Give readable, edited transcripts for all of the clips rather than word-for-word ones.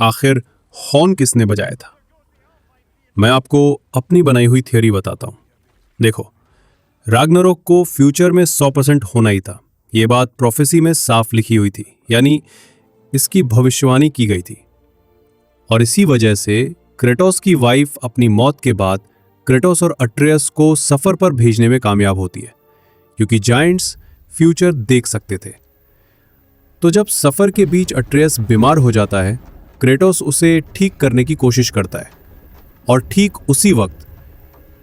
आखिर हॉर्न किसने बजाया था। मैं आपको अपनी बनाई हुई थियोरी बताता हूं। देखो, राग्नारोक को फ्यूचर में 100% होना ही था। ये बात प्रोफेसी में साफ लिखी हुई थी, यानी इसकी भविष्यवाणी की गई थी। और इसी वजह से क्रेटोस की वाइफ अपनी मौत के बाद क्रेटोस और अट्रेयस को सफर पर भेजने में कामयाब होती है, क्योंकि जायंट्स फ्यूचर देख सकते थे। तो जब सफर के बीच अट्रेयस बीमार हो जाता है, क्रेटोस उसे ठीक करने की कोशिश करता है और ठीक उसी वक्त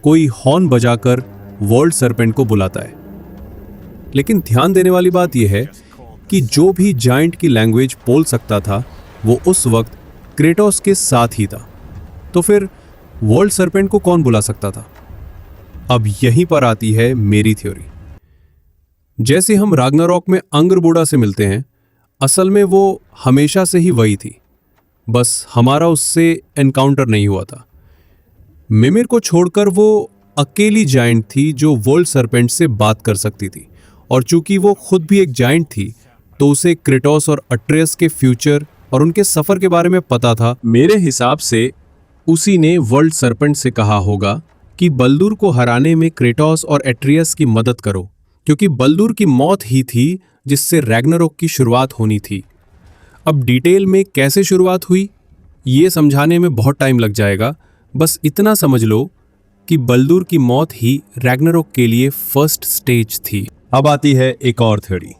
कोई हॉर्न बजाकर वर्ल्ड सरपेंट को बुलाता है। लेकिन ध्यान देने वाली बात यह है कि जो भी जायंट की लैंग्वेज बोल सकता था वो उस वक्त क्रेटोस के साथ ही था। तो फिर वर्ल्ड सरपेंट को कौन बुला सकता था? अब यहीं पर आती है मेरी थ्योरी। जैसे हम राग्नारॉक में अंग्रबोड़ा से मिलते हैं, असल में वो हमेशा से ही वही थी, बस हमारा उससे एनकाउंटर नहीं हुआ था। मिमिर को छोड़कर वो अकेली जायंट थी जो वर्ल्ड सरपेंट से बात कर सकती थी, और चूंकि वो खुद भी एक जायंट थी तो उसे क्रेटोस और अट्रेयस के फ्यूचर और उनके सफर के बारे में पता था। मेरे हिसाब से उसी ने वर्ल्ड सरपेंट से कहा होगा कि बल्दूर को हराने में क्रेटोस और एट्रियस की मदद करो, क्योंकि बल्दूर की मौत ही थी जिससे रैग्नारोक की शुरुआत होनी थी। अब डिटेल में कैसे शुरुआत हुई ये समझाने में बहुत टाइम लग जाएगा। बस इतना समझ लो कि बल्दूर की मौत ही रैग्नारोक के लिए फर्स्ट स्टेज थी। अब आती है एक और थ्योरी।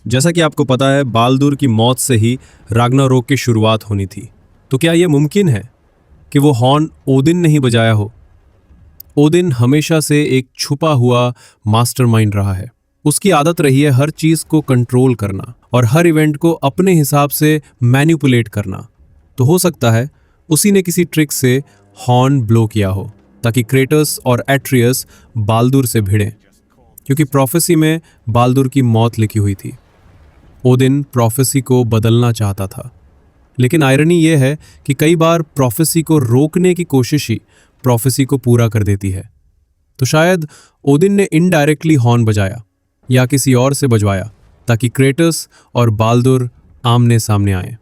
जैसा कि आपको पता है, बाल्दूर की मौत से ही रैग्नारोक की शुरुआत होनी थी। तो क्या यह मुमकिन है कि वो हॉर्न ओदिन ने ही बजाया हो? ओदिन हमेशा से एक छुपा हुआ मास्टरमाइंड रहा है। उसकी आदत रही है हर चीज को कंट्रोल करना और हर इवेंट को अपने हिसाब से मैनिपुलेट करना। तो हो सकता है उसी ने किसी ट्रिक से हॉर्न ब्लो किया हो ताकि क्रेटस और एट्रियस बाल्दूर से भिड़ें, क्योंकि प्रोफेसी में बाल्दूर की मौत लिखी हुई थी। ओदिन प्रोफेसी को बदलना चाहता था, लेकिन आयरनी यह है कि कई बार प्रोफेसी को रोकने की कोशिश ही प्रोफेसी को पूरा कर देती है। तो शायद ओदिन ने इनडायरेक्टली हॉर्न बजाया या किसी और से बजवाया ताकि क्रेटस और बाल्दूर आमने सामने आए।